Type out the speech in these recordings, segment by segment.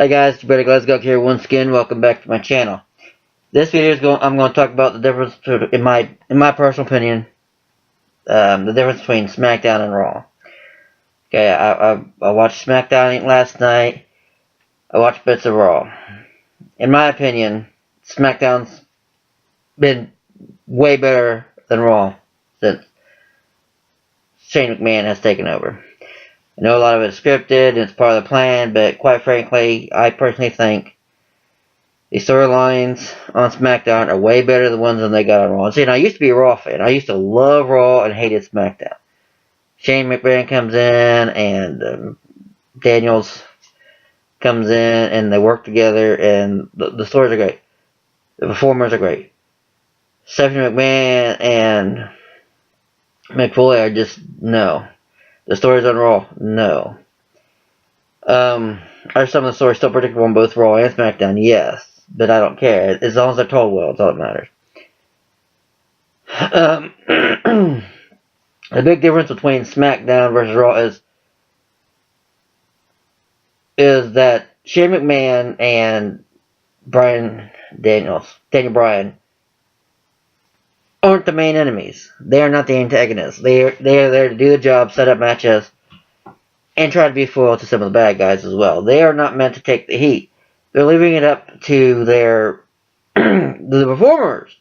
Hi guys, it's Brady Glasgow here once again. Welcome back to my channel. This video I'm going to talk about the difference, in my personal opinion, the difference between SmackDown and Raw. Okay, I watched SmackDown last night. I watched bits of Raw. In my opinion, SmackDown's been way better than Raw since Shane McMahon has taken over. I know a lot of it is scripted and it's part of the plan, but quite frankly, I personally think the storylines on SmackDown are way better than the ones that they got on Raw. See, and I used to be a Raw fan. I used to love Raw and hated SmackDown. Shane McMahon comes in and Daniels comes in and they work together and the stories are great. The performers are great. Stephanie McMahon and Mick Foley are just no. The stories on Raw, no. Are some of the stories still predictable on both Raw and SmackDown? Yes. But I don't care. As long as they're told well, that's all that matters. The big difference between SmackDown versus Raw is that Shane McMahon and Daniel Bryan, aren't the main enemies. They are not the antagonists. They are there to do the job, set up matches, and try to be foil to some of the bad guys as well. They are not meant to take the heat. They're leaving it up to their the performers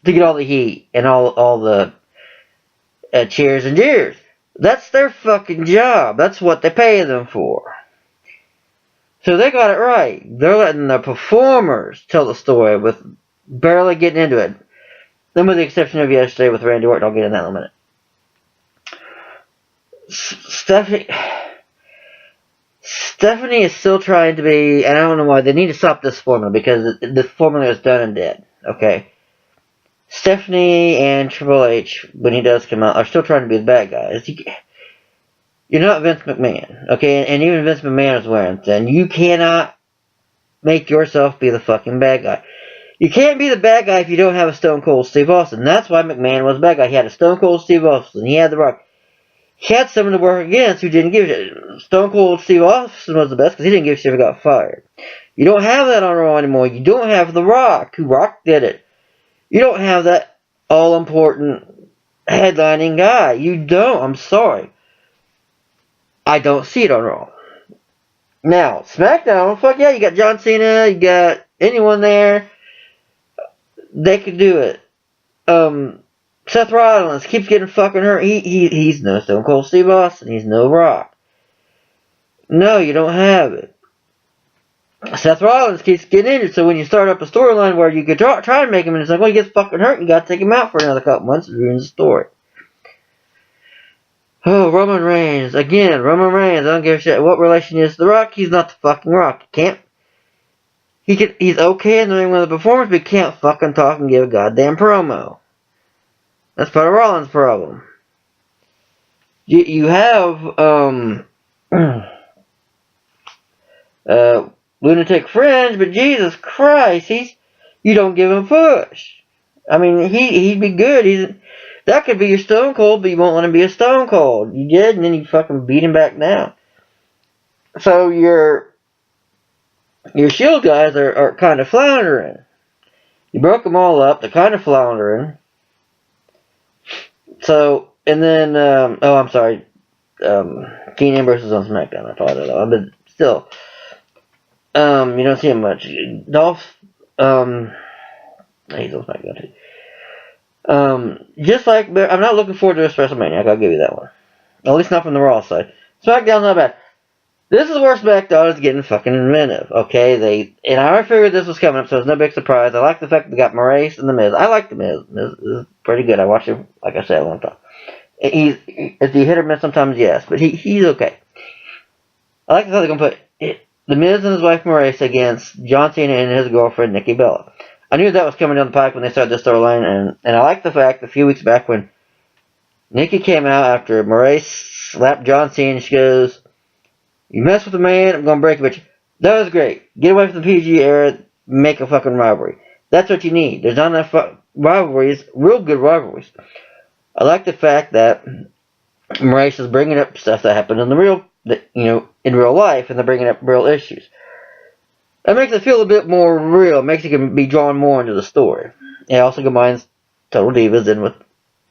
to get all the heat and all the cheers and jeers. That's their fucking job. That's what they pay them for. So they got it right. They're letting the performers tell the story with barely getting into it. Then with the exception of yesterday with Randy Orton, I'll get in that in a minute. Stephanie is still trying to be, and I don't know why, they need to stop this formula because the formula is done and dead, okay? Stephanie and Triple H, when he does come out, are still trying to be the bad guys. You're not Vince McMahon, okay? And even Vince McMahon is wearing thin. You cannot make yourself be the fucking bad guy. You can't be the bad guy if you don't have a Stone Cold Steve Austin. That's why McMahon was the bad guy. He had a Stone Cold Steve Austin. He had The Rock. He had someone to work against who didn't give a shit. Stone Cold Steve Austin was the best because he didn't give a shit if he got fired. You don't have that on Raw anymore. You don't have The Rock, who Rock did it. You don't have that all-important headlining guy. You don't. I'm sorry. I don't see it on Raw. Now, SmackDown, fuck yeah, you got John Cena, you got anyone there. They could do it. Seth Rollins keeps getting fucking hurt. He's no Stone Cold Steve Austin. He's no Rock. No, you don't have it. Seth Rollins keeps getting injured, so when you start up a storyline where you could try to make him, and it's like, well, he gets fucking hurt, you gotta take him out for another couple months, it ruins the story. Oh, Roman Reigns. Again, Roman Reigns, I don't give a shit what relation he is to The Rock. He's not the fucking Rock. He's okay in the ring with the performance, but he can't fucking talk and give a goddamn promo. That's part of Rollins' problem. You have, Lunatic Fringe, but Jesus Christ, you don't give him a push. I mean, he'd be good. That could be your Stone Cold, but you won't let him be a Stone Cold. You did, and then you fucking beat him back down. So your Shield guys are kind of floundering. You broke them all up. They're kind of floundering. So, and then, I'm sorry. Dean Ambrose is on SmackDown. I thought it all. But still, you don't see him much. Dolph, he's on SmackDown too. Just like, I'm not looking forward to this WrestleMania. I gotta give you that one. At least not from the Raw side. SmackDown's not bad. This is where SmackDown is getting fucking inventive, okay? And I already figured this was coming up, so it's no big surprise. I like the fact that they got Maurice and The Miz. I like The Miz. Miz is pretty good. I watched him, like I said, one time. Is he hit or miss sometimes? Yes, but he's okay. I like the fact they're going to put The Miz and his wife Maurice against John Cena and his girlfriend Nikki Bella. I knew that was coming down the pike when they started this storyline, and I like the fact a few weeks back when Nikki came out after Maurice slapped John Cena, she goes, "You mess with a man, I'm gonna break a bitch." That was great. Get away from the PG era, make a fucking rivalry. That's what you need. There's not enough rivalries, real good rivalries. I like the fact that Maurice is bringing up stuff that happened in in real life, and they're bringing up real issues. It makes it feel a bit more real. It makes it can be drawn more into the story. It also combines Total Divas in with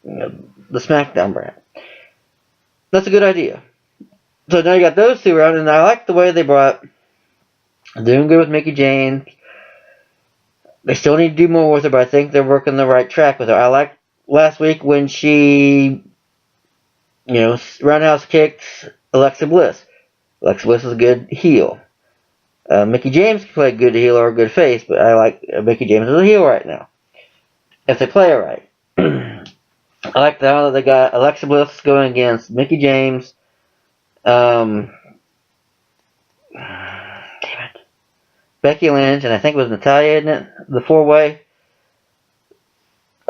the SmackDown brand. That's a good idea. So now you got those two around, and I like the way they brought doing good with Mickie James. They still need to do more with her, but I think they're working the right track with her. I liked last week when she, roundhouse kicked Alexa Bliss. Alexa Bliss is a good heel. Mickie James can play a good heel or a good face, but I like Mickie James as a heel right now. If they play her right. I like how that they got Alexa Bliss going against Mickie James. Damn it. Becky Lynch, and I think it was Natalya, isn't it? The 4-way.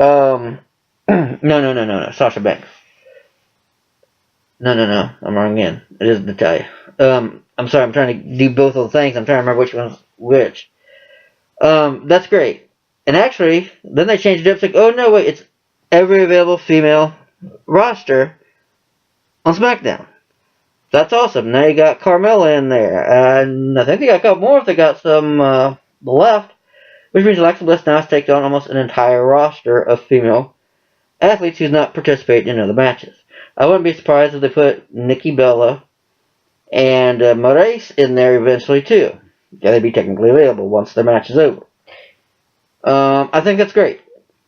No. Sasha Banks. No. I'm wrong again. It is Natalya. I'm sorry, I'm trying to do both of the things. I'm trying to remember which one's which. That's great. And actually, then they changed it up. It's like, oh no, wait, it's every available female roster on SmackDown. That's awesome. Now you got Carmella in there. And I think they got a couple more if they got some left. Which means Alexa Bliss now has taken on almost an entire roster of female athletes who's not participating in other matches. I wouldn't be surprised if they put Nikki Bella and Maurice in there eventually too. Yeah, they'd be technically available once their match is over. I think that's great.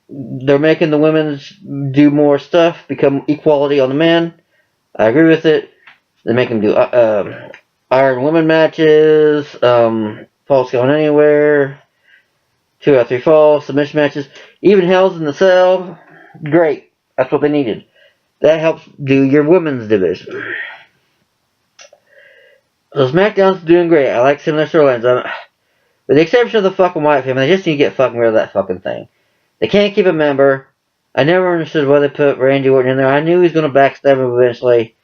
They're making the women's do more stuff, become equality on the men. I agree with it. They make them do Iron Woman matches, Falls Going Anywhere, 2 out of 3 falls, submission matches, even Hell's in the Cell. Great. That's what they needed. That helps do your women's division. So SmackDown's doing great. I like similar storylines. With the exception of the fucking Wyatt family, they just need to get fucking rid of that fucking thing. They can't keep a member. I never understood why they put Randy Orton in there. I knew he was going to backstab him eventually.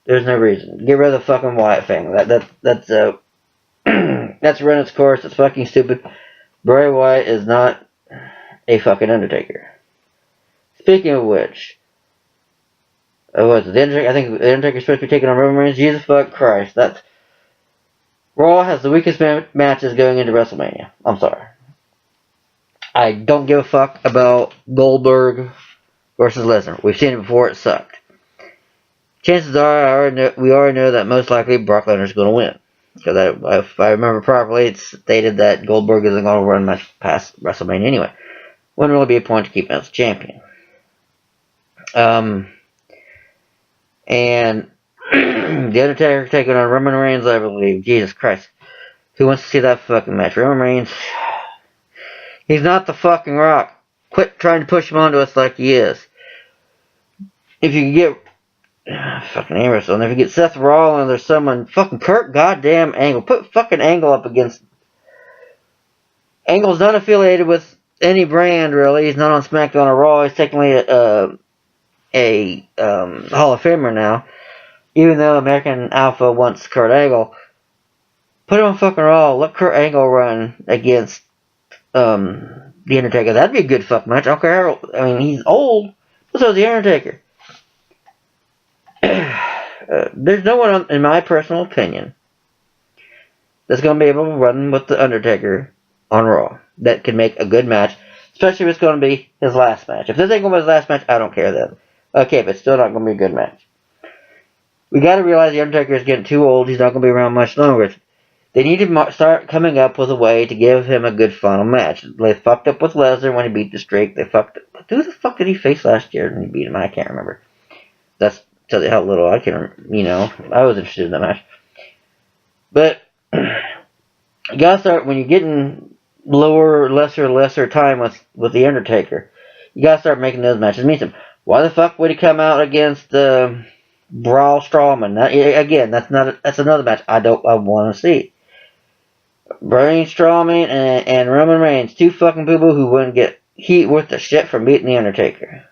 There's no reason. Get rid of the fucking Wyatt family. That's that's run its course. It's fucking stupid. Bray Wyatt is not a fucking Undertaker. Speaking of which, what was it? The Undertaker? I think the Undertaker's supposed to be taking on Roman Reigns. Jesus fuck Christ. That's Raw has the weakest matches going into WrestleMania. I'm sorry. I don't give a fuck about Goldberg versus Lesnar. We've seen it before. It sucked. Chances are, we already know that most likely Brock Lesnar is going to win. Because if I remember properly, it's stated that Goldberg isn't going to run much past WrestleMania anyway. Wouldn't really be a point to keep him as champion. And The Undertaker taking on Roman Reigns, I believe. Jesus Christ. Who wants to see that fucking match? Roman Reigns, he's not the fucking Rock. Quit trying to push him onto us like he is. If you can get fucking Emerson, if you get Seth Rollins or someone, fucking Kurt goddamn Angle. Put fucking Angle up against. Angle's not affiliated with any brand really. He's not on SmackDown or Raw. He's technically a Hall of Famer now. Even though American Alpha wants Kurt Angle. Put him on fucking Raw. Let Kurt Angle run against The Undertaker. That'd be a good fuck match. I don't care. I mean, he's old. But so is The Undertaker. There's no one, in my personal opinion, that's going to be able to run with The Undertaker on Raw that can make a good match, especially if it's going to be his last match. If this ain't going to be his last match, I don't care then. Okay, but it's still not going to be a good match. We got to realize The Undertaker is getting too old. He's not going to be around much longer. They need to start coming up with a way to give him a good final match. They fucked up with Lesnar when he beat the streak. They fucked up. Who the fuck did he face last year when he beat him? I can't remember. That's tells you how little I can, I was interested in that match. But you gotta start, when you're getting lesser time with The Undertaker, you gotta start making those matches mean something. Why the fuck would he come out against Braun Strowman? Again, that's another match I want to see. Braun Strowman and Roman Reigns, two fucking people who wouldn't get heat worth the shit from beating The Undertaker.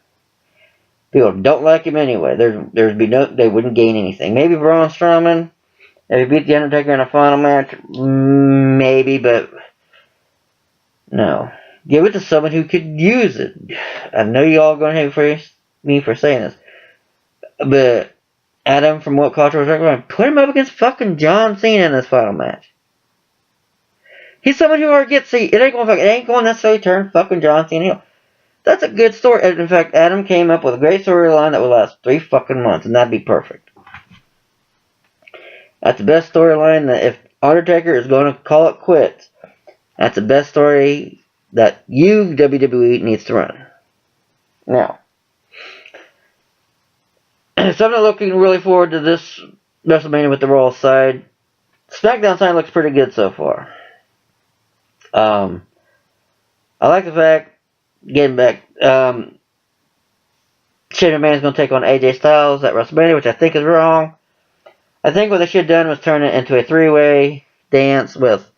People don't like him anyway. They wouldn't gain anything. Maybe Braun Strowman, if he beat The Undertaker in a final match, maybe, but no. Give it to someone who could use it. I know you all going to hate me for saying this, but Adam from What Culture was recommending, put him up against fucking John Cena in this final match. He's someone who already gets, see, it ain't going necessarily turn fucking John Cena heel. That's a good story. In fact, Adam came up with a great storyline that would last 3 fucking months, and that'd be perfect. That's the best storyline that if Undertaker is going to call it quits, that's the best story that WWE needs to run. Now, so I'm not looking really forward to this WrestleMania with the Raw side. SmackDown side looks pretty good so far. I like the fact, getting back, Shane McMahon is going to take on AJ Styles at WrestleMania, which I think is wrong. I think what they should have done was turn it into a 3-way dance with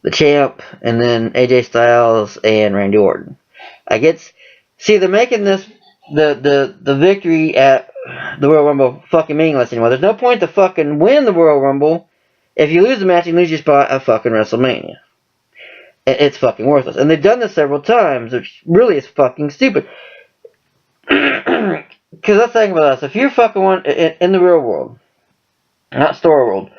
the champ and then AJ Styles and Randy Orton. They're making this the victory at the Royal Rumble fucking meaningless anymore. There's no point to fucking win the Royal Rumble. If you lose the match, you lose your spot at fucking WrestleMania. It's fucking worthless. And they've done this several times, which really is fucking stupid. Because let's think about this. If you fucking want in the real world, not story world,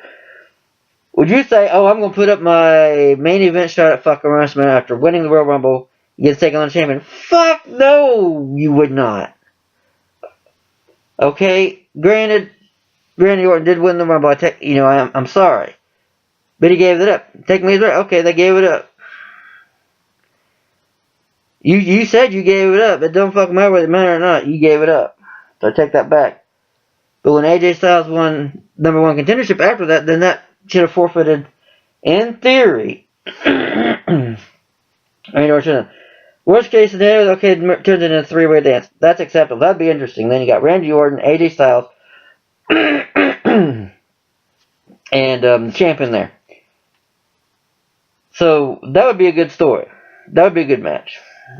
would you say, oh, I'm going to put up my main event shot at fucking WrestleMania after winning the Royal Rumble, you get to take on the champion? Fuck no, you would not. Okay, granted, Randy Orton did win the Rumble. I'm sorry. But he gave it up. Take me as right. Okay, they gave it up. You said you gave it up. It don't fucking matter whether it mattered or not. You gave it up. So I take that back. But when AJ Styles won number 1 contendership after that, then that should have forfeited, in theory. Worst case scenario, okay, turns it into a 3-way dance. That's acceptable. That'd be interesting. Then you got Randy Orton, AJ Styles, and the champion there. So that would be a good story. That would be a good match.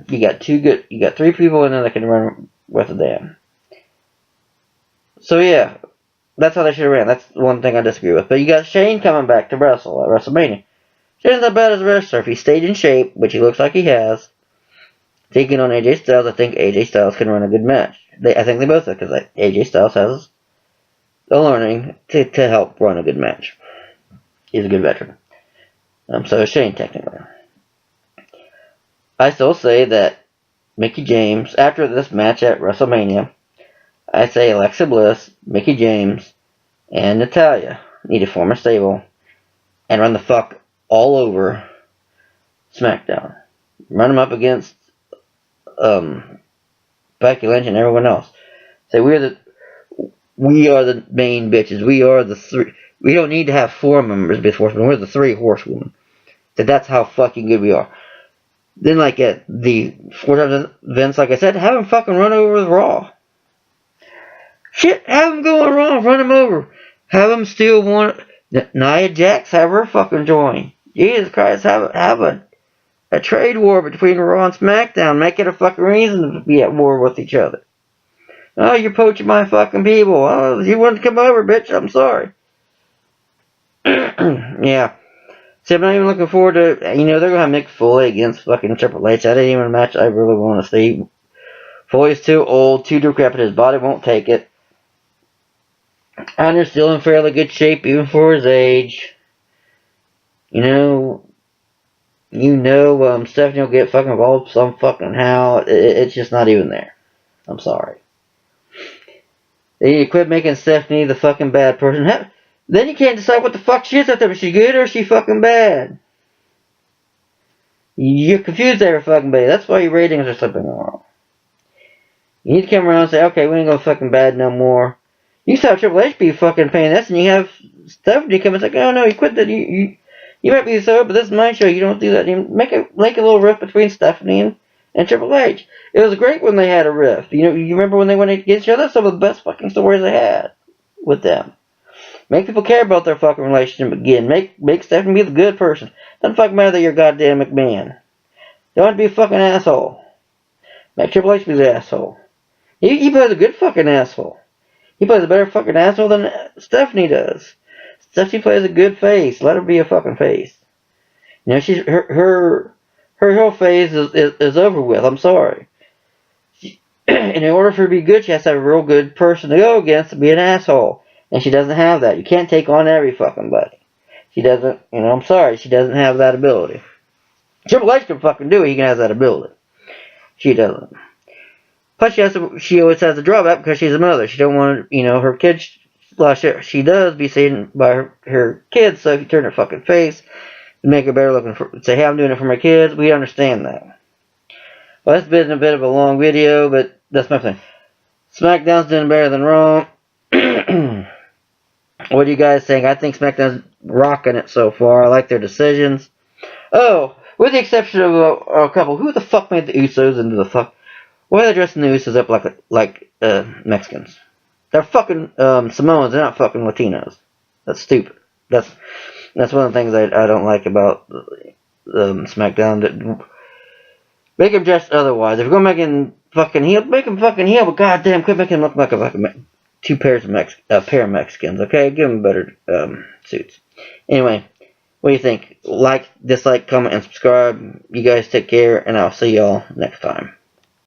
You got 3 people in there that can run with a damn. So yeah, that's how they should have ran. That's one thing I disagree with. But you got Shane coming back to wrestle at WrestleMania. Shane's not bad as a wrestler. If he stayed in shape, which he looks like he has, taking on AJ Styles, I think AJ Styles can run a good match. I think they both do, because AJ Styles has the learning to help run a good match. He's a good veteran. So is Shane, technically. I still say that Mickie James, after this match at WrestleMania, I say Alexa Bliss, Mickie James, and Natalya need to form a stable and run the fuck all over SmackDown. Run them up against Becky Lynch and everyone else. Say we are the main bitches. We are the 3. We don't need to have 4 members of the horsemen. We're the 3 horsewomen. So that's how fucking good we are. Then, like at the 4 times events, like I said, have them fucking run over with Raw. Shit, have them go on Raw, run them over. Have them steal one. Nia Jax, have her fucking join. Jesus Christ, have a trade war between Raw and SmackDown. Make it a fucking reason to be at war with each other. Oh, you're poaching my fucking people. Oh, you want to come over, bitch? I'm sorry. Yeah. See, I'm not even looking forward to, they're going to have Mick Foley against fucking Triple H. That ain't even a match I really want to see. Foley's too old, too decrepit. His body won't take it. Under's still in fairly good shape, even for his age. Stephanie will get fucking involved some fucking how. It's just not even there. I'm sorry. They need to quit making Stephanie the fucking bad person. Then you can't decide what the fuck she is out there. Is she good or is she fucking bad? You're confused every fucking day. That's why your ratings are slipping along. You need to come around and say, okay, we ain't gonna fucking bad no more. You saw Triple H be fucking paying this, and you have Stephanie come and say, oh no, you quit that. You might be so, but this is my show. You don't do that. You make a little rift between Stephanie and Triple H. It was great when they had a rift. You remember when they went against each other? Some of the best fucking stories they had with them. Make people care about their fucking relationship again. Make Stephanie be the good person. Doesn't fucking matter that you're goddamn McMahon. Don't want to be a fucking asshole. Make Triple H be the asshole. He plays a good fucking asshole. He plays a better fucking asshole than Stephanie does. Stephanie plays a good face. Let her be a fucking face. She's her whole phase is over with. I'm sorry. And in order for her to be good, she has to have a real good person to go against to be an asshole. And she doesn't have that. You can't take on every fucking buddy. She doesn't, I'm sorry, she doesn't have that ability. Triple H can fucking do it, he can have that ability. She doesn't. Plus, she always has a drawback because she's a mother. She don't want, her kids, she does be seen by her kids, so if you turn her fucking face, make her better looking, say, hey, I'm doing it for my kids, we understand that. Well, that's been a bit of a long video, but that's my thing. SmackDown's doing better than Raw. What do you guys think? I think SmackDown's rocking it so far. I like their decisions. Oh, with the exception of a couple. Who the fuck made the Usos into the fuck? Why are they dressing the Usos up like Mexicans? They're fucking Samoans. They're not fucking Latinos. That's stupid. That's one of the things I don't like about SmackDown. Make him dress otherwise. If you're gonna make him fucking heel, make him fucking heel. But goddamn, quit making him look like a fucking pair of Mexicans. Okay, give them better suits. Anyway, what do you think? Like, dislike, comment, and subscribe. You guys take care, and I'll see y'all next time.